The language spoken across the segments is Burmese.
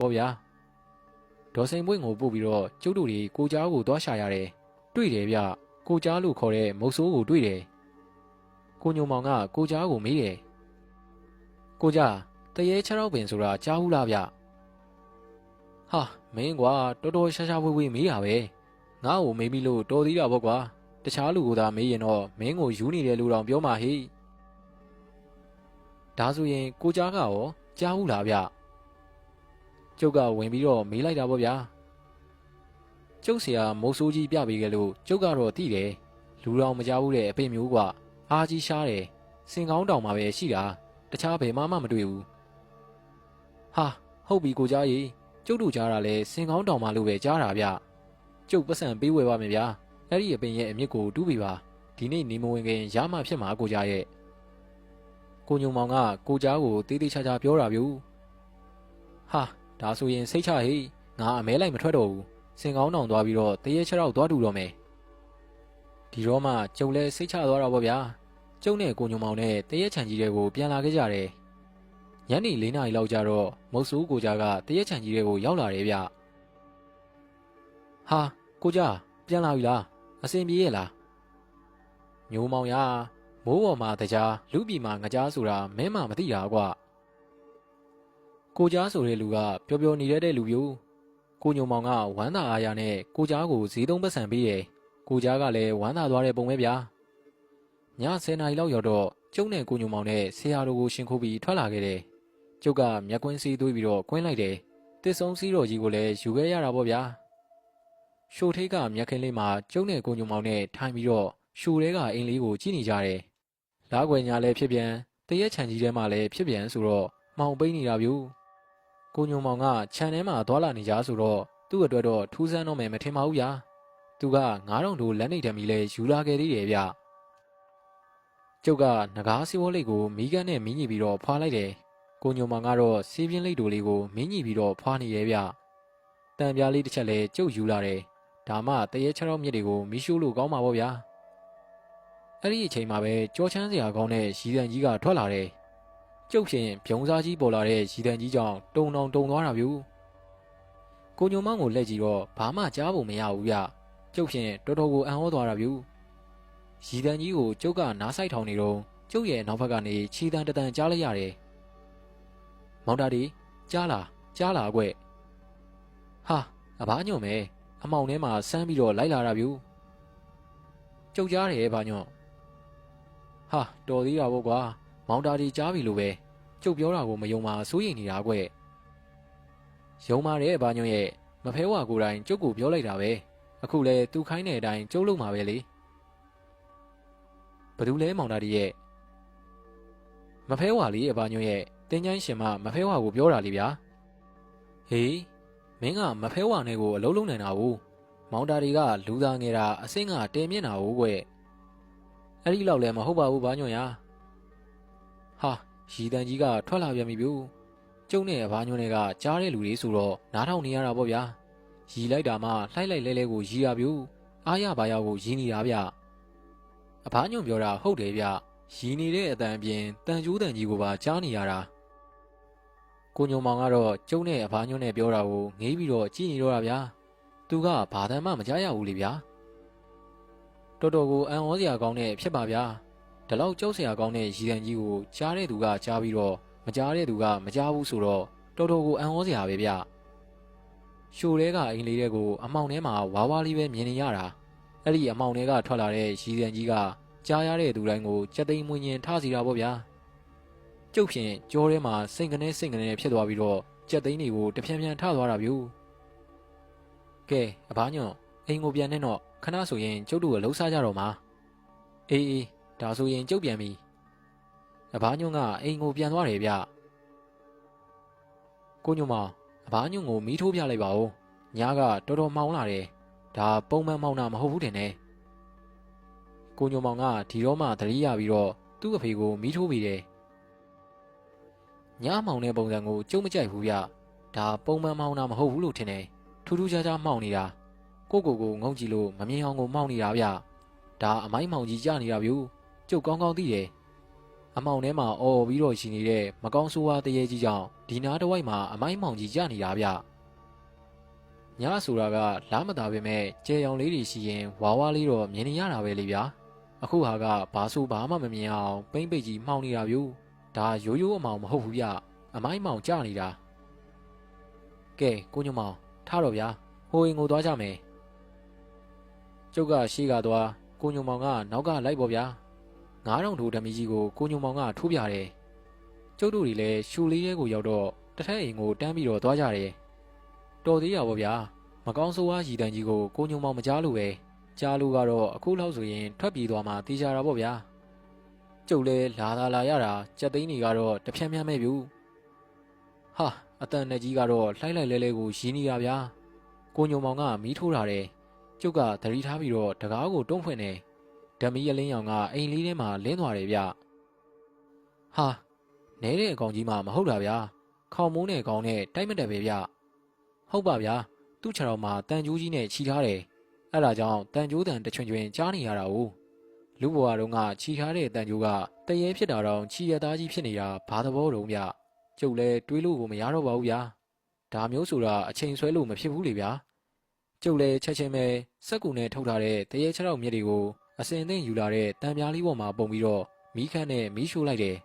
ပေါ့ဗျာဒေါ်စိန်ပွင့်ကိုပို့ပြီးတော့ကျုပ်တို့တွေကိုကြားကိုသွားရှာရတယ်တွေ့တယ်ဗျကိုကြားလို့ခေါ်တဲ့မုတ်ဆိုးကိုတွေ့တယ်ကိုညုံမောင်ကကိုကြားကိုမေးတယ်ကိုကြားတရေ6ရောက်ပင်ဆိုတာကြားဘူးလားဗျဟာမင်းကွာတော်တော်ရှာရှာဝေးဝေးမေးတာပဲငါ့ကိုမေးပြီးလို့တော်သေးတာပေါ့ကွာတခြားလူကိုသာမေးရင်တော့မင်းကိုယူနေတယ်လို့တောင်ပြောမှာဟိဒါဆိုရင်ကိုကြားကရောကြားဘူးလားဗျကျုပ်ကဝင်ပြီးတော့မေးလိုက်တာပေါ့ဗျာကျုပ်ဆရာမိုးဆိုးကြီးပြပေးခဲ့လို့ကျုပ်ကတော့သိတယ်လူတော်မကြားဘူးတဲ့အဖေမျိုးကအားကြီးရှားတယ်စင်ကောင်းတောင်မှာပဲရှိတာတခြားဘယ်မှမတွေ့ဘူးဟာဟုတ်ပြီကိုကြားကြီးကျုပ်တို့ကြားတာလဲစင်ကောင်းတောင်မှာလို့ပဲကြားတာဗျကျုပ်ပတ်စံပေးဝယ်ပါမယ်ဗျာအဲ့ဒီအပင်ရဲ့အမြစ်ကိုတူးပေးပါဒီနေ့နေမဝင်ခင်ရမှဖြစ်မှာကိုကြားရဲ့ကိုညုံမောင်ကကိုကြားကိုတေးသေးချာချာပြောတာဗျဟာဒါဆိုရင်စိတ်ချဟိငါအမဲလိုက်မထွက်တော့ဘူးစင်ကောင်းတောင်သွားပြီးတော့တရေ6ရောက်သွားတူတော့မယ်ဒီတော့မှကျုပ်လဲစိတ်ချသွားတာပေါ့ဗျာကျုပ်နဲ့ကိုညုံမောင်နဲ့တရေချန်ကြီးတွေကိုပြန်လာခဲ့ကြတယ်ညနေ4 နာရီလောက်ကျတော့မုတ်ဆိုးကိုကြားကတရေချန်ကြီးတွေကိုရောက်လာတယ်ဗျဟာကိုကြားပြန်လာပြီလားအစင်ပြေရဲ့လားညိုမောင်ရမိုးပေါ်မှာတကြားလူပြည်မှာငကြားဆိုတာမဲမှမသိတာကွာကိုကြားဆိုတဲ့လူကပျော်ပျော်နေတဲ့လူမျိုးကိုညုံမောင်ကဝမ်းသာအားရနဲ့ကိုကြားကိုဈေးသုံးပတ်စံပေးတယ်ကိုကြားကလည်းဝမ်းသာသွားတဲ့ပုံပဲဗျာည10 နာရီလောက်ရောက်တော့ကျုပ်နဲ့ကိုညုံမောင်နဲ့ဆရာတို့ကိုရှင်ခိုးပြီးထွက်လာခဲ့တယ်ကျုပ်ကမျက်ကွင်းစီးသွေးပြီးတော့ကွင်းလိုက်တယ်တစ်ဆုံးစီးတော်ကြီးကိုလည်းယူခဲ့ရတာပေါ့ဗျာရှိုထိတ်ကမျက်ခင်းလေးမှာကျုပ်နဲ့ကိုညုံမောင်နဲ့ထိုင်ပြီးတော့ရှိုတဲကအိမ်လေးကိုကြည့်နေကြတယ်လားကွယ်ညာလည်းဖြစ်ပြန်တရက်ချန်ကြီးထဲမှာလည်းဖြစ်ပြန်ဆိုတော့မှောင်ပိန်းနေတာဗျူကိုညုံမောင်ကခြံထဲမှာသွားလာနေကြဆိုတော့သူ့အတွက်တော့ထူးဆန်းတော့မယ်မထင်ပါဘူးဗျာသူက9000တို့လက်နေတံမီလဲယူလာခဲ့သေးတယ်ဗျကျုပ်ကငကားစီဝေါလိတ်ကိုမီးကန်းနဲ့မီးညှိပြီးတော့ဖွာလိုက်တယ်ကိုညုံမောင်ကတော့စီးပြင်းလိတ်တို့လေးကိုမီးညှိပြီးတော့ဖွာနေရဲ့ဗျတံပြားလေးတစ်ချက်လဲကျုပ်ယူလာတယ်ဒါမှတရေ6ရောက်မြစ်တွေကိုမီးရှို့လို့ကောင်းမှာပေါ့ဗျာအဲ့ဒီအချိန်မှာပဲကြောချမ်းစရာကောင်းတဲ့ရီတန်ကြီးကထွက်လာတယ်ကျုပ်ဖြင့်ပြုံးစားကြီးပေါ်လာတဲ့ရီတန်ကြီးကြောင့်တုံသွားတာဗျူကိုညုံမောင်ကိုလှည့်ကြည့်တော့ဘာမှကြားဖို့မရဘူးဗျကျုပ်ဖြင့်တော်တော်ကိုအံ့ဩသွားတာဗျူရီတန်ကြီးကိုကျုပ်ကနားဆိုင်ထောင်နေတော့ကျုပ်ရဲ့နောက်ဘက်ကနေခြေတံတန်ကြားလိုက်ရတယ်မောင်တာဒီကြားလာအကွဟာအဘညွန့်မဲအမောင်ထဲမှာဆန်းပြီးတော့လိုက်လာတာဗျူကျုပ်ကြားတယ်ဘာညွန့်ဟာတော်သေးတာပေါ့ကွာမောင်တာဒီကြားပြီလို့ပဲကျုပ်ပြောတာကိုမယုံပါစိုးရိမ်နေတာကွယုံပါတယ်ဘာညွန့်ရဲ့မဖဲဝါကိုယ်တိုင်ကျုပ်ကိုပြောလိုက်တာပဲအခုလဲသူခိုင်းတဲ့အတိုင်းကျုပ်လုပ်မှာပဲလေဘယ်သူလဲမောင်တာဒီရဲ့မဖဲဝါလေးအဘာညွန့်ရဲ့တင်းချိုင်းရှင်မမဖဲဝါကိုပြောတာလေဗျာဟေးမင်းကမဖဲဝါနဲ့ကိုအလုံးလုံးနိုင်တာဘူးမောင်တာဒီကလူသားငယ်တာအဆင့်ကတဲမြင့်တာဟုတ်ကွအဲ့ဒီလောက်လည်းမဟုတ်ပါဘူးဘာညွန့်ရဟာရီတန်ကြီးကထွက်လာပြန်ပြီဗျူကျုံနဲ့အဘာညွန့်နဲ့ကကြားတဲ့လူတွေဆိုတော့နားထောင်နေရတာပေါ့ဗျာရီလိုက်တာမှလှိုက်လိုက်လဲကိုရီရဗျူအားရပါရောက်ကိုရီနေတာဗျအဘာညွန့်ပြောတာဟုတ်တယ်ဗျရီနေတဲ့အတန်အပြင်တန်ကျိုးတန်ကြီးကိုပါကြားနေရတာကိုညုံမောင်ကတော့ကျုံနဲ့အဘာညွန့်နဲ့ပြောတာကိုငေးပြီးတော့ကြည့်နေတော့တာဗျာသူကဘာတမ်းမှမကြားရဘူးလေဗျာတော်တော်ကိုအံ့ဩစရာကောင်းတဲ့ဖြစ်ပါဗျာဒီလောက်ကြောက်စရာကောင်းတဲ့ရီတန်ကြီးကိုကြားတဲ့သူကကြားပြီးတော့မကြားတဲ့သူကမကြားဘူးဆိုတော့တော်တော်ကိုအံ့ဩစရာပဲဗျရှိုတဲကအိမ်လေးတဲ့ကိုအမောင်ထဲမှာဝါဝါလေးပဲမြင်နေရတာအဲ့ဒီအမောင်ထဲကထွက်လာတဲ့ရီတန်ကြီးကကြားရတဲ့သူတိုင်းကိုကြက်သိမ်းမွင်းရင်ထားစီတာပေါ့ဗျာကျုပ်ဖြင့်ကြောထဲမှာစိတ်ကနေဖြစ်သွားပြီးတော့ကြက်သိမ်းတွေကိုတဖြန်းဖြန်းထသွားတာဗျူကဲအဘာညွန့်အိမ်ကိုပြန်နေတော့ခဏဆိုရင်ကျုပ်တို့ကလှုပ်ရှားကြတော့မှာအေးဒါဆိုရင်ကျုပ်ပြန်ပြီအဘာညွန့်ကအိမ်ကိုပြန်သွားတယ်ဗျကိုညုံမောင်အဘာညွန့်ကိုမီးထိုးပြလိုက်ပါဦးညားကတော်တော်မှောင်လာတယ်ဒါပုံမှန်မှောင်တာမဟုတ်ဘူးတင်နဲ့ကိုညုံမောင်ကဒီတော့မှသတိရပြီးတော့သူ့အဖေကိုမီးထိုးပြီးတယ်ညားမှောင်တဲ့ပုံစံကိုကျုပ်မကြိုက်ဘူးဗျဒါပုံမှန်မှောင်တာမဟုတ်ဘူးလို့ထင်တယ်ထူးထူးခြားခြားမှောင်နေတာကိုငုံကြည့်လို့မမြင်အောင်ကိုမှောင်နေတာဗျဒါအမိုင်းမှောင်ကြီးကြနေတာဗျကျုပ်ကောင်းကောင်းသိတယ် အမောင်ထဲမှာအော်ပြီးတော့ရှိနေတဲ့မကောင်းဆိုးဝါးတရေကြီးကြောင့်ဒီနားတစ်ဝိုက်မှာအမိုင်းမောင်ကြီးကြနေတာဗျညဆိုတာကလားမသာပဲမဲ့ကြဲရောင်လေးတွေရှိရင်ဝါဝါလေးတော့မြင်နေရတာပဲလေဗျာအခုဟာကဘာဆိုဘာမှမမြင်အောင်ပိမ့်ပိတ်ကြီးမှောင်နေတာဗျဒါရိုးရိုးအမောင်မဟုတ်ဘူးဗျအမိုင်းမောင်ကြနေတာကဲကိုညမောင်ထားတော့ဗျာဟိုအိမ်ကိုသွားကြမယ်ကျုပ်ကရှေ့ကသွားကိုညမောင်ကနောက်ကလိုက်ပေါ့ဗျာ9000ထိုးဓမီကြီးကိုကိုညမောင်ကထိုးပြတယ်ကျုပ်တို့တွေလည်းရှူလေးရဲကိုရောက်တော့တထက်အိမ်ကိုတန်းပြီးတော့သွားကြတယ်တော်သေးရပါဗျာမကောင်းဆိုးဝါးရည်တန်းကြီးကိုကိုညုံမောင်မကြားလို့ပဲကြားလို့ကတော့အခုလောက်ဆိုရင်ထွက်ပြေးသွားမှတေးကြတာပေါ့ဗျာကျုပ်လည်းလာရတာကြက်သိန်းတွေကတော့တဖြန်းဖြန်းမဲ့ဗျူဟာအတန်နဲ့ကြီးကတော့လှိုက်လိုက်လဲကိုရင်းနေတာဗျာကိုညုံမောင်ကမီးထိုးထားတယ်ကျုပ်ကသတိထားပြီးတော့တကားကိုတွန်းဖွင့်နေဓမီရလင်းရောင်ကအိမ်လေးထဲမှာလင်းသွားတယ်ဗျဟာနဲတဲ့အကောင်ကြီးမှမဟုတ်တာဗျာခေါင်မိုးနဲ့ကောင်နဲ့တိုက်မတက်ပဲဗျဟုတ်ပါဗျာသူ့ခြေထောက်မှာတန်ကြိုးကြီးနဲ့ခြိထားတယ်အဲ့ဒါကြောင့်တန်ကြိုးတန်တချွင်ချွင်ကြားနေရတာ哦လူဘဝတုန်းကခြိထားတဲ့တန်ကြိုးကတရေဖြစ်တာတော့ခြိရသားကြီးဖြစ်နေတာဘာသဘောတုံးဗျကျုပ်လည်းတွေးလို့ကိုမရတော့ပါဘူးဗျာဒါမျိုးဆိုတာအချိန်ဆွဲလို့မဖြစ်ဘူးလေဗျာကျုပ်လည်းချက်ချင်းပဲစက်ကူနဲ့ထုတ်ထားတဲ့တရေခြေထောက်မြစ်တွေကိုအစင်သိမ့်ယူလာတဲ့တံပြားလေးပေါ်မှာပုံပြီးတော့မီးခန့်နဲ့မီးရှို့လိုက်တယ်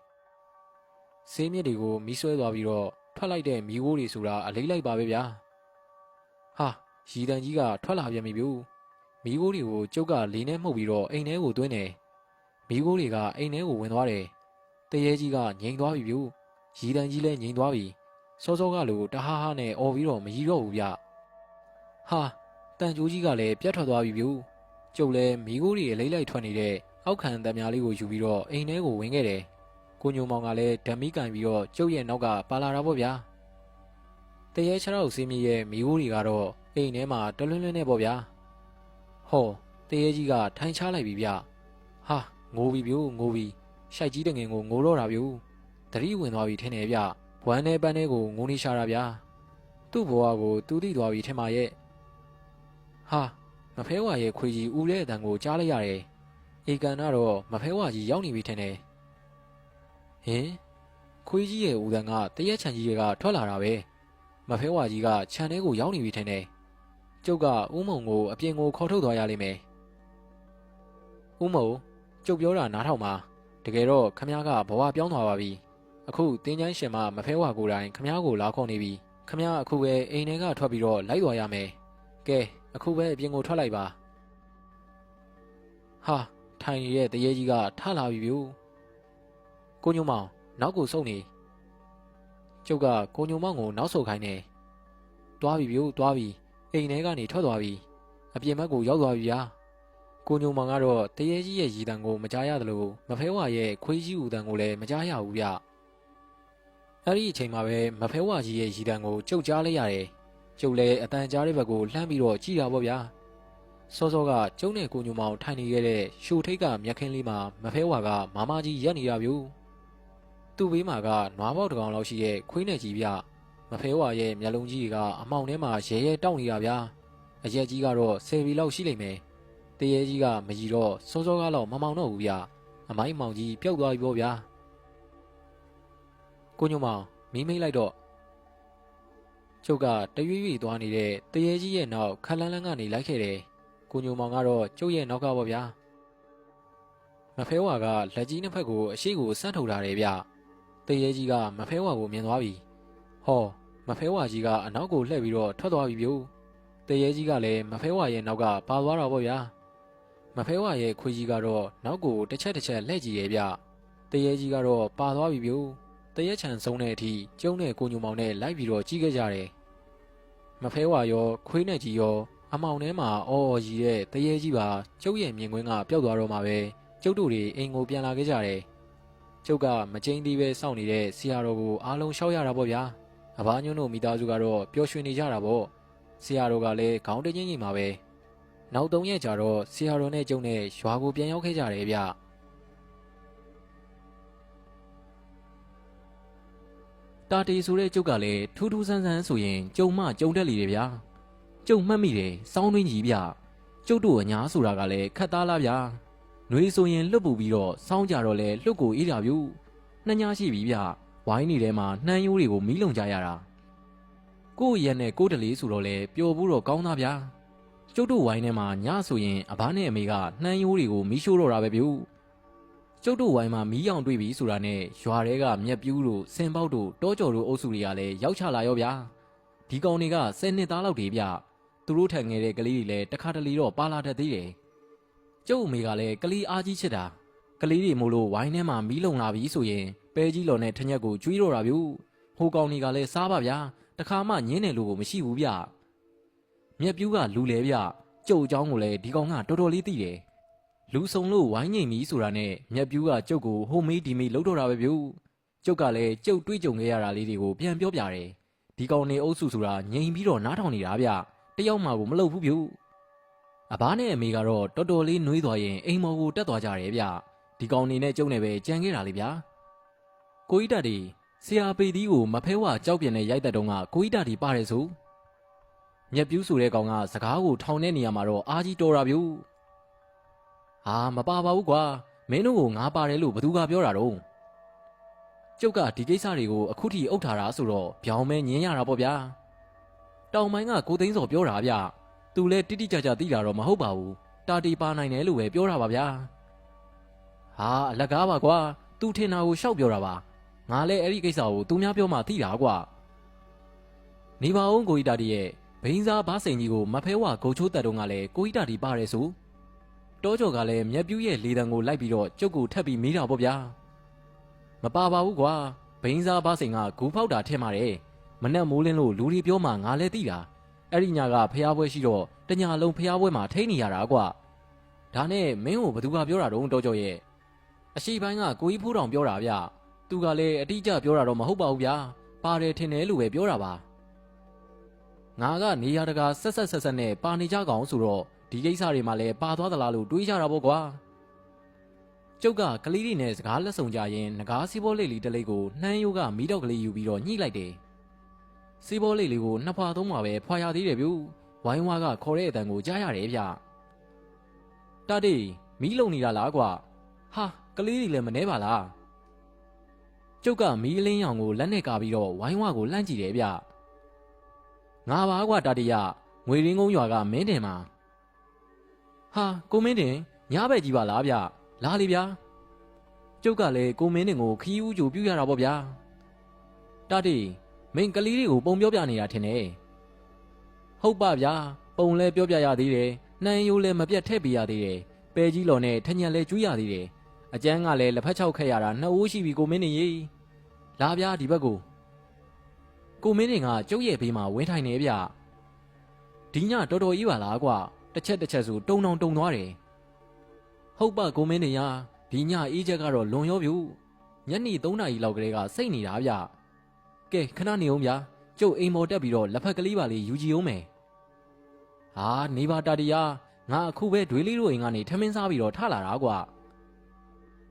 ဆေးမြစ်တွေကိုမီးဆွဲသွားပြီးတော့ထွက်လိုက်တဲ့မီးခိုးတွေဆိုတာအလေးလိုက်ပါပဲဗျာဟာရီတန်ကြီးကထွက်လာပြန်ပြီဗျူမီးခိုးတွေကိုကျုပ်ကလေးနဲ့မှုတ်ပြီးတော့အိမ်ထဲကိုသွင်းတယ်မီးခိုးတွေကအိမ်ထဲကိုဝင်သွားတယ်တရေကြီးကငြိမ်သွားပြီဗျူရီတန်ကြီးလည်းငြိမ်သွားပြီစောစောကလိုတဟားဟားနဲ့អော်ပြီးတော့မရီတော့ဘူးဗျဟာတန်ကြိုးကြီးကလည်းပြတ်ထွက်သွားပြီဗျူကျုပ်လည်းမီးခိုးတွေအလေးလိုက်ထွက်နေတဲ့အောက်ခံတံများလေးကိုယူပြီးတော့အိမ်ထဲကိုဝင်ခဲ့တယ်ကိုညုံမောင်ကလည်းဓမီကန်ပြီးတော့ကျုပ်ရဲ့နောက်ကပါလာတာပေါ့ဗျာတရေခြေထောက်စီးမြရဲ့မီးခိုးတွေကတော့အိမ်ထဲမှာတလွန်းလွန်းနဲ့ပေါ့ဗျာဟောတရေကြီးကထိုင်ချလိုက်ပြီဗျဟာငိုပြီဗျို့ငိုပြီရှိုက်ကြီးတငင်ကိုငိုတော့တာဗျို့တတိဝင်သွားပြီထင်တယ်ဗျဝမ်းနဲ့ပန်းနဲ့ကိုငိုနေရှာတာဗျာသူ့ဘဝကိုသူသိသွားပြီထင်ပါရဲ့ဟာမဖဲဝါရဲ့ခွေကြီးဦးတဲ့အတန်ကိုကြားလိုက်ရတယ်ဧကန်ကတော့မဖဲဝါကြီးရောက်နေပြီထင်တယ်ဟင်ခွေးကြီးရဲ့ဦးတန်ကတရက်ချန်ကြီးတွေကထွက်လာတာပဲမဖဲဝါကြီးကခြံထဲကိုရောက်နေပြီထင်တယ်ကျုပ်ကဦးမုံကိုအပြင်ကိုခေါ်ထုတ်သွားရလိမ့်မယ်ဦးမုံကျုပ်ပြောတာနားထောင်ပါတကယ်တော့ခမ ्या ကဘဝပြောင်းသွားပါပြီအခုတင်းချိုင်းရှင်မမဖဲဝါကိုယ်တိုင်ခမ ्या ကိုလာခေါ်နေပြီခမ ्या အခုပဲအိမ်ထဲကထွက်ပြီးတော့လိုက်သွားရမယ်ကဲအခုပဲအပြင်ကိုထွက်လိုက်ပါဟာထိုင်နေတဲ့တရေကြီးကထလာပြီဗျို့ကိုညုံမောင်နောက်ကိုဆုပ်နေကျုပ်ကကိုညုံမောင်ကိုနောက်ဆုပ်ခိုင်းနေတွားပြီဗျို့တွားပြီအိမ်ထဲကနေထွက်သွားပြီအပြင်ဘက်ကိုရောက်သွားပြီဗျာကိုညုံမောင်ကတော့တရေကြီးရဲ့ရည်တံကိုမကြားရသလိုမဖဲဝါရဲ့ခွေးကြီးဦးတံကိုလည်းမကြားရဘူးဗျအဲ့ဒီအချိန်မှာပဲမဖဲဝါကြီးရဲ့ရည်တံကိုကျုပ်ကြားလိုက်ရတယ်ကျုပ်လည်းအတန်ကြားတဲ့ဘက်ကိုလှမ်းပြီးတော့ကြည့်တာပေါ့ဗျာစောစောကကျုံနဲ့ကိုညုံမောင်ထိုင်နေခဲ့တဲ့ရှိုထိတ်ကမြက်ခင်းလေးမှာမဖဲဝါကမာမကြီးရက်နေတာဗျို့သူ့ဘေးမှာကနွားပေါက်တစ်ကောင်လောက်ရှိရဲ့ခွေးနဲ့ကြီးဗျမဖဲဝါရဲ့မျက်လုံးကြီးကအမောင်ထဲမှာရဲရဲတောက်နေတာဗျာအရက်ကြီးကတော့10 ဘီလောက်ရှိလိမ့်မယ်တရေကြီးကမကြီးတော့စောစောကတော့မမောင်တော့ဘူးဗျအမိုင်းမောင်ကြီးပျောက်သွားပြီပေါ့ဗျာကိုညုံမောင်မီးမိတ်လိုက်တော့ကျုပ်ကတရွေ့ရွေ့သွားနေတဲ့တရေကြီးရဲ့နောက်ခက်လန်းလန်းကနေလိုက်ခဲ့တယ်ကိုညုံမောင်ကတော့ကျုပ်ရဲ့နောက်ကပေါ့ဗျာမဖဲဝါကလက်ကြီးနှစ်ဖက်ကိုအရှိကိုစမ်းထုတ်ထားတယ်ဗျတရေကြီးကမဖဲဝါကိုမြင်သွားပြီဟောမဖဲဝါကြီးကအနောက်ကိုလှည့်ပြီးတော့ထွက်သွားပြီဗျို့တရေကြီးကလည်းမဖဲဝါရဲ့နောက်ကပါသွားတာပေါ့ဗျာမဖဲဝါရဲ့ခွေးကြီးကတော့နောက်ကိုတစ်ချက်လှည့်ကြည့်ရဲ့ဗျတရေကြီးကတော့ပါသွားပြီဗျို့တရက်ချန်ဆုံးတဲ့အထိကျုံနဲ့ကိုညုံမောင်နဲ့လိုက်ပြီးတော့ကြီးခဲ့ကြတယ်မဖဲဝါရောခွေးနဲ့ကြီးရောအမောင်ထဲမှာအော်ကြီးတဲ့တရေကြီးပါကျုပ်ရဲ့မြင်ကွင်းကပျောက်သွားတော့မှပဲကျုပ်တို့တွေအိမ်ကိုပြန်လာခဲ့ကြတယ်ကျုပ်ကမကျင်းသေးပဲစောင့်နေတဲ့ဆရာတော်ကိုအားလုံးရှောက်ရတာပေါ့ဗျာအဘညွန့်တို့မိသားစုကတော့ပျော်ရွှင်နေကြတာပေါ့ဆရာတော်ကလည်းခေါင်းတချင်းကြီးမှာပဲနောက်3 ရက်ကြာတော့ဆရာတော်နဲ့ကျုံနဲ့ရွာကိုပြန်ရောက်ခဲ့ကြတယ်ဗျတာတီဆိုတဲ့ကျုပ်ကလည်းထူးထူးဆန်းဆန်းဆိုရင်ကျုံမကျုံတက်လေတယ်ဗျာကျုံမှတ်မိတယ်စောင်းတွင်းကြီးဗျကျုပ်တို့အညာဆိုတာကလည်းခတ်သားလားဗျာ နွေဆိုရင်လွတ်ပူပြီးတော့စောင်းကြတော့လဲလွတ်ကိုအေးတာဗျနှညရှိပြီဗျဝိုင်းနေထဲမှာနှမ်းရိုးတွေကိုမီးလုံကြရတာကို့ရက်နဲ့ကို့တလေးဆိုတော့လဲပျော်ဘူးတော့ကောင်းသားဗျကျုပ်တို့ဝိုင်းထဲမှာညဆိုရင်အဘနဲ့အမေကနှမ်းရိုးတွေကိုမီးရှို့တော့တာပဲဗျကျုပ်တို့ဝိုင်းမှာမီးရောင်တွေ့ပြီဆိုတာနဲ့ရွာထဲကမြက်ပြူးတို့စင်ပေါက်တို့တောကျော်တို့အုပ်စုတွေကလည်းရောက်ချလာရောဗျာဒီကောင်တွေက10နှစ်သားလောက်တွေဗျသူတို့ထက်ငယ်တဲ့ကလေးတွေလည်းတခါတလေတော့ပါလာတတ်သေးတယ်ကျုပ်အမေကလည်းကလေးအားကြီးချစ်တာကလေးတွေမို့လို့ဝိုင်းထဲမှာမီးလုံလာပြီဆိုရင်ပဲကြီးလော်နဲ့ထညက်ကိုကျွေးတော့တာဗျဟိုကောင်တွေကလည်းစားပါဗျာတခါမှညင်းတယ်လို့ကိုမရှိဘူးဗျမြက်ပြူးကလူလေဗျကျုပ်အကြောင်းကိုလည်းဒီကောင်ကတော်တော်လေးသိတယ်လူစုံလို့ဝိုင်းငိမ်ပြီဆိုတာနဲ့မြက်ပြူးကကျုပ်ကိုဟိုမေးဒီမေးလှုပ်တော့တာပဲဗျကျုပ်ကလည်းကျုပ်တွေးကြုံခဲ့ရတာလေးတွေကိုပြန်ပြောပြတယ်ဒီကောင်နေအုပ်စုဆိုတာငိမ်ပြီးတော့နားထောင်နေတာဗျတယောက်မှကိုမလှုပ်ဘူးဗျအဘနဲ့အမေကတော့တော်တော်လေးနှွေးသွားရင်အိမ်မော်ကိုတက်သွားကြတယ်ဗျဒီကောင်နေနဲ့ကျုံနေပဲကြံခဲ့တာလေဗျာကိုကြီးတတီဆရာပေသီးကိုမဖဲဝကြောက်ပြင်းနဲ့ရိုက်တဲ့တုန်းကကိုကြီးတတီပါတယ်ဆိုမြက်ပြူးဆိုတဲ့ကောင်ကစကားကိုထောင်တဲ့နေရာမှာတော့အားကြီးတော်တာဗျဟာမပါပါဘူးကွာမင်းတို့ကိုငါပါတယ်လို့ဘသူကပြောတာတော့ကျုပ်ကဒီကိစ္စတွေကိုအခုထိအုပ်ထားတာဆိုတော့ဗျောင်းမဲညင်းရတာပေါ့ဗျာတောင်ပိုင်းကကိုသိန်းစော်ပြောတာဗျသူလဲတိတိကျကျသိတာတော့မဟုတ်ပါဘူးတာတီပါနိုင်တယ်လို့ပဲပြောတာပါဗျာဟာအလကားပါကွာသူထင်တာကိုရှောက်ပြောတာပါငါလဲအဲ့ဒီကိစ္စကိုသူများပြောမှသိတာကွာနေပါဦးကိုကြီးတာတီရဲ့ဘိန်းစားဘားစိန်ကြီးကိုမဖဲဝဂုတ်ချိုးတက်တုန်းကလည်းကိုကြီးတာတီပါတယ်ဆိုတောကျော်ကလည်းမြက်ပြူးရဲ့လေတံကိုလိုက်ပြီးတော့ကျုပ်ကိုထပ်ပြီးမေးတာပေါ့ဗျာမပါပါဘူးကွာဘိန်းစားဘားစိန်ကဂူဖောက်တာထင်ပါတယ်မနဲ့မိုးလင်းလို့လူတွေပြောမှငါလဲသိတာအဲ့ဒီညကဖျားပွဲရှိတော့တညာလုံးဖျားပွဲမှာထိန်းနေရတာကွာဒါနဲ့မင်းကိုဘသူကပြောတာတော့တောကျော်ရဲ့အရှိပိုင်းကကိုကြီးဖိုးတောင်ပြောတာဗျသူကလည်းအတိအကျပြောတာတော့မဟုတ်ပါဘူးဗျာပါတယ်ထင်တယ်လို့ပဲပြောတာပါငါကနေရာတကာဆက်နဲ့ပါနေကြကောင်ဆိုတော့ဒီကိစ္စတွေမှာလည်းပါသွားသလားလို့တွေးကြတာပေါ့ကွာကျုပ်ကကလေးတွေနဲ့စကားလက်ဆောင်ကြရင်ငကားစီးပေါ်လေးလေးတလေးကိုနှမ်းရိုးကမီးတော့ကလေးယူပြီးတော့ညှိလိုက်တယ်စီးပေါ်လေးလေးကိုနှစ်ဖွာသုံးဖွာပဲဖွာရသေးတယ်ဗျဝိုင်းဝါကခေါ်တဲ့အတန်ကိုကြားရတယ်ဗျတာတီမီးလုံနေတာလားကွာဟာကလေးတွေလည်းမနှဲပါလားကျုပ်ကမီးအလင်းရောင်ကိုလက်နဲ့ကာပြီးတော့ဝိုင်းဝါကိုလှမ်းကြည့်တယ်ဗျငါပါကွာတာတီရငွေရင်းကုန်းရွာကမင်းတင်မှာဟာကိုမင်းတင်ညဘက်ကြီးပါလားဗျလာလေဗျာကျုပ်ကလည်းကိုမင်းတင်ကိုခီးဦးကြိုပြရတာပေါ့ဗျာတာတီမင်းကလေးတွေကိုပုံပြောပြနေတာထင်တယ်ဟုတ်ပါဗျာပုံလဲပြောပြရသေးတယ်နှမ်းရိုးလဲမပြတ်ထည့်ပေးရသေးတယ်ပဲကြီးလော်နဲ့ထညက်လဲကျွေးရသေးတယ်အကျန်းကလည်းလက်ဖက်ချောက်ခက်ရတာနှစ်အိုးရှိပြီကိုမင်းတင်ရေလာဗျာဒီဘက်ကိုမင်းတင်ကကျုပ်ရဲ့ဘေးမှာဝင်းထိုင်နေဗျဒီညတော်တော်ကြီးပါလားကွာတစ်ချက်ဆိုတုံတောင်တုံသွားတယ်ဟုတ်ပါကိုမင်းတင်ရဒီညအေးချက်ကတော့လွန်ရောဗျညနေ3 နာရီလောက်ကလေးကစိတ်နေတာဗျကဲခဏနေအောင်ဗျာကျုပ်အိမ်ပေါ်တက်ပြီးတော့လက်ဖက်ကလေးပါလေးယူကြည့်အောင်မယ်ဟာနေပါတာတီယာငါအခုပဲဒွေးလေးတို့အိမ်ကနေထမင်းစားပြီးတော့ထလာတာကွာ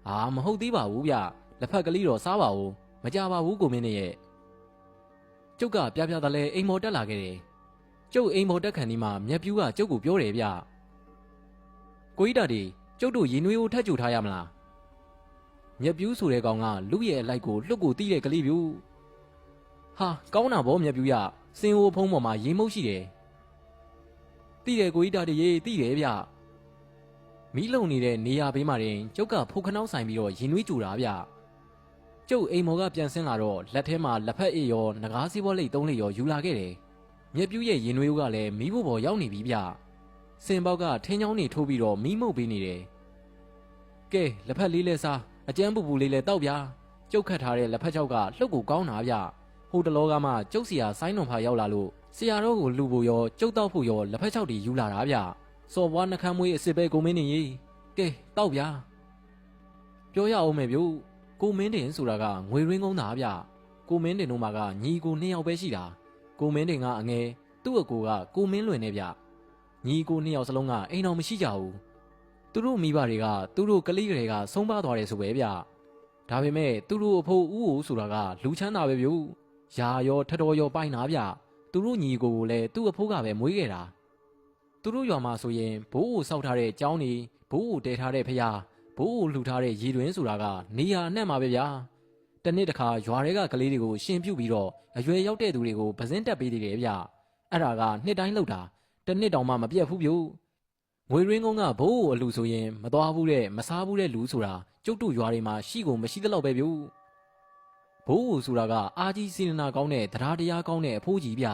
ဟာမဟုတ်သေးပါဘူးဗျလက်ဖက်ကလေးတော့စားပါဦးမကြပါဘူးကိုမင်းတင်ရဲ့ကျုပ်ကပြတလဲအိမ်ပေါ်တက်လာခဲ့တယ်ကျုပ်အိမ်ပေါ်တက်ခံဒီမှာမြက်ပြူးကကျုပ်ကိုပြောတယ်ဗျကိုကြီးတာတီကျုပ်တို့ရင်နွေးကိုထက်ကြိုထားရမလားမြက်ပြူးဆိုတဲ့ကောင်ကလူရဲ့အလိုက်ကိုလွတ်ကိုတီးတဲ့ကလေးပြူဟာကောင်းတာဗောမြက်ပြူးရစင်ဟိုဖုံးပေါ်မှာရေမုတ်ရှိတယ်တီးတယ်ကိုကြီးတာတီရေတီးတယ်ဗျမီးလုံနေတဲ့နေရာဘေးမှာတင်ကျုပ်ကဖုတ်ခနောက်ဆိုင်ပြီးတော့ရင်နွေးကြိုတာဗျကျုပ်အိမ်မော်ကပြန်ဆင်းလာတော့လက်ထဲမှာလက်ဖက်အေးရောငကားစီးပေါ်လိတ်3လိတ်ရောယူလာခဲ့တယ်မြက်ပြူးရဲ့ရင်နွေးကလည်းမီးဖို့ပေါ်ရောက်နေပြီဗျစင်ပေါက်ကထင်းချောင်းနေထိုးပြီးတော့မီးမှုတ်ပေးနေတယ်ကဲလက်ဖက်လေးလဲစားအကျန်းပူပူလေးလဲတောက်ဗျာကျုပ်ခတ်ထားတဲ့လက်ဖက်ချောက်ကလှုပ်ကိုကောင်းတာဗျဟိုတလောကမှကျုပ်စီယာဆိုင်းတော်ဖာရောက်လာလို့ဆရာတော်ကိုလူဖို့ရောကျုပ်တောက်ဖို့ရောလက်ဖက်ချောက်တွေယူလာတာဗျစော်ဘွားနှခမ်းမွေးအစ်စ်ပဲကိုမင်းနေကြီးကဲတောက်ဗျာပြောရအောင်မယ်ဗျကိုမင်းတင်ဆိုတာကငွေရင်းကုန်းသားဗျကိုမင်းတင်တို့မှာကညီကို2ယောက်ပဲရှိတာကိုမင်းတင်ကအငယ်သူ့အကိုကကိုမင်းလွင်နေဗျညီကို2ယောက်စလုံးကအိမ်တော်မရှိကြဘူးသူတို့မိဘတွေကသူတို့ကလေးကလေးကဆုံးပါသွားတယ်ဆိုပဲဗျဒါပေမဲ့သူတို့အဖိုးဦးကိုဆိုတာကလူချမ်းသာပဲဗျရာရောထတော်ရောပိုင်တာဗျသူတို့ညီကိုကိုလည်းသူ့အဖိုးကပဲမွေးခဲ့တာ သူတို့ရွာမှာဆိုရင်ဘိုးကိုစောက်ထားတဲ့ကျောင်းနေဘိုးကိုတဲထားတဲ့ဖျားဘိုးကိုလှူထားတဲ့ရေတွင်ဆိုတာကနေရာအနှံ့မှာပဲဗျာတနေ့တစ်ခါရွာတွေကကလေးတွေကိုရှင်ပြုတ်ပြီးတော့အရွယ်ရောက်တဲ့သူတွေကိုပဇင်းတက်ပေးသေးတယ်ဗျအဲ့ဒါကနှစ်တိုင်းလောက်တာတစ်နှစ်တောင်မှမပြတ်ဘူးဗျငွေရင်းကုန်းကဘိုးကိုအလှဆိုရင်မသွားဘူးတဲ့မစားဘူးတဲ့လူဆိုတာကျုပ်တို့ရွာတွေမှာရှိကုန်မရှိသလောက်ပဲဗျဘိုးကိုဆိုတာကအာကြီးစေနာကောင်းတဲ့တရားတရားကောင်းတဲ့အဖိုးကြီးဗျ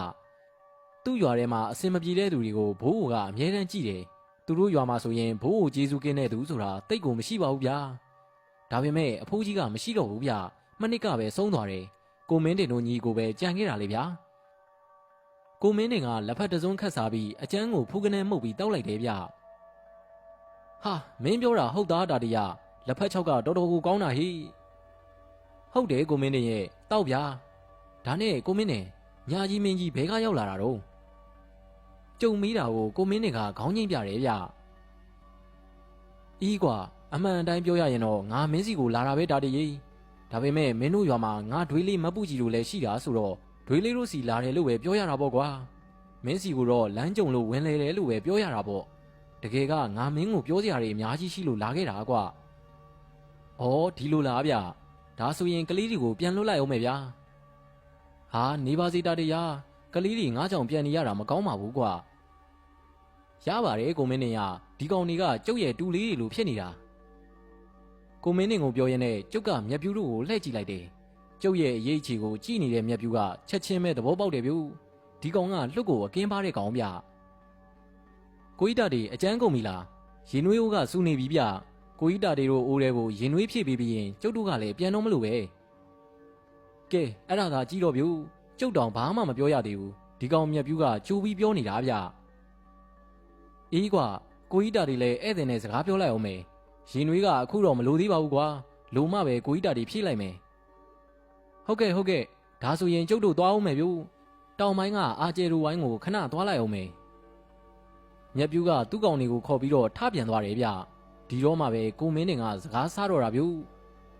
သူ့ရွာထဲမှာအစင်မပြေတဲ့သူတွေကိုဘိုးကအမြဲတမ်းကြည့်တယ်သူတို့ရွာမှာဆိုရင်ဘိုးကိုကျေးဇူးကင်းတဲ့သူဆိုတာတိတ်ကိုမရှိပါဘူးဗျာဒါပေမဲ့အဖိုးကြီးကမရှိတော့ဘူးဗျမနစ်ကပဲဆုံးသွားတယ်ကိုမင်းတင်တို့ညီကိုပဲကြံခဲ့တာလေဗျာကိုမင်းတင်ကလက်ဖက်တစုံခတ်စားပြီးအကျန်းကိုဖူးကနေမှုတ်ပြီးတောက်လိုက်တယ်ဗျဟာမင်းပြောတာဟုတ်သားတာတရလက်ဖက်ချောက်ကတော်တော်ကိုကောင်းတာဟိဟုတ်တယ်ကိုမင်းတင်ရဲ့တောက်ဗျာဒါနဲ့ကိုမင်းတင်ညာကြီးမင်းကြီးဘဲကရောက်လာတာတော့ကြုံမိတာကိုကိုမင်းတင်ကခေါင်းငိမ့်ပြတယ်ဗျအီးကွာအမှန်အတိုင်းပြောရရင်တော့ငါမင်းစီကိုလာတာပဲတာတရေဒါပေမဲ့မင်းတို့ရွာမှာငါဒွေးလေးမပူကြီးတို့လည်းရှိတာဆိုတော့ဒွေးလေးတို့စီလာတယ်လို့ပဲပြောရတာပေါ့ကွာမင်းစီကိုတော့လမ်းကြုံလို့ဝင်လေတယ်လို့ပဲပြောရတာပေါ့တကယ်ကငါမင်းကိုပြောစရာတွေအများကြီးရှိလို့လာခဲ့တာကွာဩဒီလိုလားဗျဒါဆိုရင်ကလေးတွေကိုပြန်လွတ်လိုက်အောင်မယ်ဗျာဟာနေပါစေတာတရာကလေးတွေငါကြောင့်ပြန်နေရတာမကောင်းပါဘူးကွာရပါတယ်ကိုမင်းနေရဒီကောင်တွေကကျုပ်ရဲ့တူလေးတွေလိုဖြစ်နေတာကိုမင်းနေကိုပြောရင်းနဲ့ကျုပ်ကမြက်ပြူးတို့ကိုလှည့်ကြည့်လိုက်တယ်ကျုပ်ရဲ့အရေးချီကိုကြည့်နေတဲ့မြက်ပြူးကချက်ချင်းပဲသဘောပေါက်တယ်ဗျဒီကောင်ကလွတ်ကိုအကင်းပါတဲ့ကောင်ဗျကိုကြီးတာတွေအကျန်းကုန်ပြီလားရင်နွေးအိုးကစူနေပြီဗျကိုကြီးတာတွေတို့အိုးတွေကိုရင်နွေးဖြည့်ပေးပြီးရင်ကျုပ်တို့ကလည်းပြန်တော့မလို့ပဲကဲအဲ့ဒါသာကြည့်တော့ဗျကျုပ်တောင်ဘာမှမပြောရသေးဘူးဒီကောင်မြက်ပြူးကကြိုးပြီးပြောနေတာဗျအေးကွာကိုကြီးတာတွေလည်းဧည့်သည်နဲ့စကားပြောလိုက်အောင်မယ်ရင်နွေးကအခုတော့မလိုသေးပါဘူးကွာလိုမှပဲကိုကြီးတာတွေဖြည့်လိုက်မယ်ဟုတ်ကဲ့ဒါဆိုရင်ကျုပ်တို့သွားအောင်မယ်ဗျတောင်ပိုင်းကအာကျဲတို့ဝိုင်းကိုခဏသွားလိုက်အောင်မယ်မြက်ပြူးကသူ့ကောင်တွေကိုခေါ်ပြီးတော့ထပြန်သွားတယ်ဗျဒီတော့မှပဲကိုမင်းတင်ကစကားစားတော့တာဗျ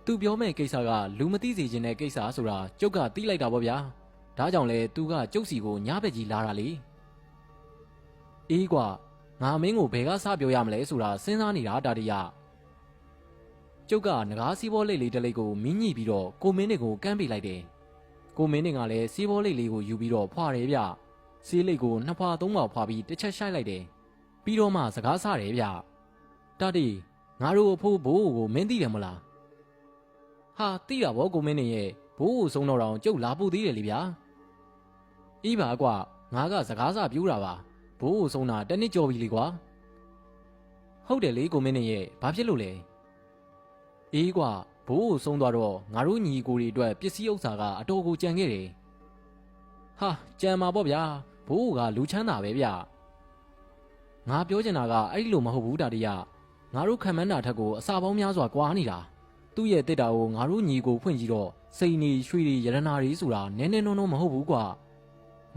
သူပြောမဲ့ကိစ္စကလူမသိစေခြင်းတဲ့ကိစ္စဆိုတာကျုပ်ကသိလိုက်တာပေါ့ဗျာဒါကြောင့်လဲသူကကျုပ်စီကိုညဘက်ကြီးလာတာလေအေးကွာငါမင်းကိုဘယ်ကစပြောရမလဲဆိုတာစဉ်းစားနေတာတာတရကျုပ်ကငကားစီးဘောလိတ်လေးတစ်လိတ်ကိုမင်းညှိပြီးတော့ကိုမင်းတင်ကိုကမ်းပေးလိုက်တယ်ကိုမင်းတင်ကလည်းစီးဘောလိတ်လေးကိုယူပြီးတော့ဖွာတယ်ဗျစီးလိတ်ကိုနှစ်ဖွာသုံးဖွာဖွာပြီးတစ်ချက်ရှိုက်လိုက်တယ်ပြီးတော့မှစကားဆတယ်ဗျတာတီငါတို့အဖိုးဘိုးကိုမင်းသိတယ်မလားဟာသိတာဗောကိုမင်းတင်ရဲ့ဘိုးကိုဆုံးတော့တောင်ကျုပ်လာပို့သေးတယ်လေဗျာအေးပါကွာငါကစကားစပြူးတာပါဘိုးကိုဆုံးတာတစ်နှစ်ကျော်ပြီလေကွာဟုတ်တယ်လေကိုမင်းတင်ရဲ့ဘာဖြစ်လို့လဲအေးကွာဘိုးကိုဆုံးသွားတော့ငါတို့ညီကိုတွေအတွက်ပစ္စည်းဥစ္စာကအတော်ကိုကြံခဲ့တယ်ဟာကြံမှာပေါ့ဗျာဘိုးကလူချမ်းသာပဲဗျငါပြောချင်တာကအဲ့လိုမဟုတ်ဘူးတာတရငါတို့ခံမန်းတာထက်ကိုအစာပေါင်းများစွာကွာနေတာသူ့ရဲ့တစ်တာကိုငါတို့ညီကိုဖွင့်ကြည့်တော့စိန်နေရွှေတွေရတနာတွေဆိုတာနည်းနည်းနှုံမဟုတ်ဘူးကွာ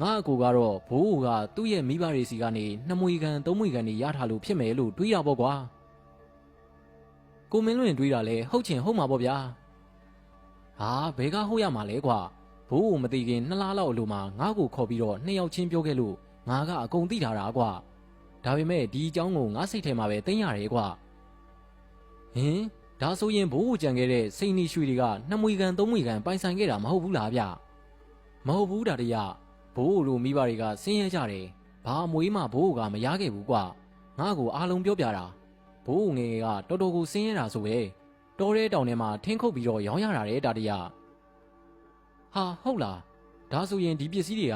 ငါအကိုကတော့ဘိုးကသူ့ရဲ့မိဘတွေစီကနေ2မွေကန်3မွေကန်တွေရထားလို့ဖြစ်မယ်လို့တွေးရပေါ့ကွာကိုမင်းလွင်တွေးတာလဲဟုတ်ချင်ဟုတ်မှာပေါ့ဗျာဟာဘဲကဟုတ်ရမှာလဲကွာဘိုးကိုမသိခင်2လလောက်အလိုမှာငါ့ကိုခေါ်ပြီးတော့2ယောက်ချင်းပြောခဲ့လို့ငါကအကုန်သိထားတာကွာဒါပေမဲ့ဒီအကြောင်းကိုငါစိတ်ထဲမှာပဲသိရတယ်ကွာဟင်ဒါဆိုရင်ဘိုးကိုကြံခဲ့တဲ့စိန်နီရွှေတွေက2မွေကန်3မွေကန်ပိုင်ဆိုင်ခဲ့တာမဟုတ်ဘူးလားဗျမဟုတ်ဘူးတာတရဘိုးတို့မိဘတွေကဆင်းရဲကြတယ်ဘာမွေးမှဘိုးကမရခဲ့ဘူးကွာငါ့ကိုအားလုံးပြောပြတာဘိုးငယ်ကတော်တော်ကိုဆင်းရဲတာဆိုပဲတော်တဲ့တောင်ထဲမှာထင်းခုတ်ပြီးတော့ရောင်းရတာတဲ့တာတရဟာဟုတ်လားဒါဆိုရင်ဒီပစ္စည်းတွေက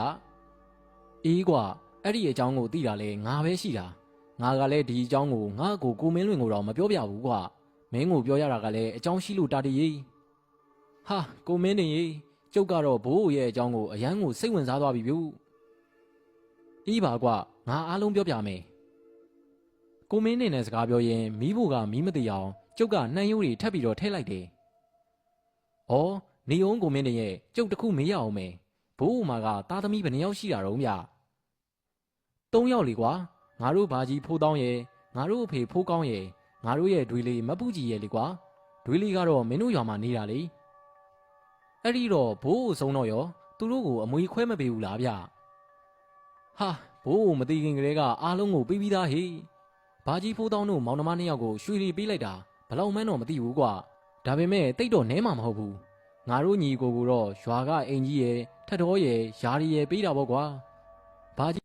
အေးကွာအဲ့ဒီအကြောင်းကိုသိတာလဲငါပဲရှိတာငါကလည်းဒီအကြောင်းကိုငါ့ကိုမင်းလွင်ကိုတော့မပြောပြဘူးကွာမင်းကိုပြောရတာကလည်းအကြောင်းရှိလို့တာတရေဟာကိုမင်းတင်ရေကျုပ်ကတော့ဘိုးရဲ့အကြောင်းကိုအရန်ကိုစိတ်ဝင်စားသွားပြီဗျအေးပါကွာငါအားလုံးပြောပြမယ်ကိုမင်းနေနဲ့စကားပြောရင်မီးဖို့ကမီးမသိအောင်ကျုပ်ကနှမ်းရိုးတွေထပ်ပြီးတော့ထည့်လိုက်တယ်။အော်နေအောင်ကိုမင်းနေရဲ့ကျုပ်တခုမေးရအောင်မယ်။ဘိုးဦးမာကသားသမီးဘယ်နှယောက်ရှိတာတော့ဗျ။3ယောက်လေကွာ။ငါတို့ဘာကြီးဖိုးတောင်းရဲ့ငါတို့အဖေဖိုးကောင်းရဲ့ငါတို့ရဲ့ဒွေလေးမပူကြီးရဲ့လေကွာ။ဒွေလေးကတော့မင်းတို့ရွာမှာနေတာလေ။အဲ့ဒီတော့ဘိုးဦးဆုံးတော့ရောသူတို့ကိုအမွေခွဲမပေးဘူးလားဗျ။ဟာဘ ဘိုးမသိခင်ကလေးကအားလုံးကိုပေးပြီးသားဟေ့ဘာကြီးဖိုးတောင်းတို့မောင်နှမနှစ်ယောက်ကိုရွှေတွေပေးလိုက်တာဘလောက်မှန်းတော့မသိဘူးကွာဒါပေမဲ့တိတ်တော့နဲမှာမဟုတ်ဘူးငါတို့ညီကိုတော့ရွာကအိမ်ကြီးရဲ့ထက်တော်ရဲ့ယာရီရဲ့ပေးတာပေါ့ကွာဘာကြီး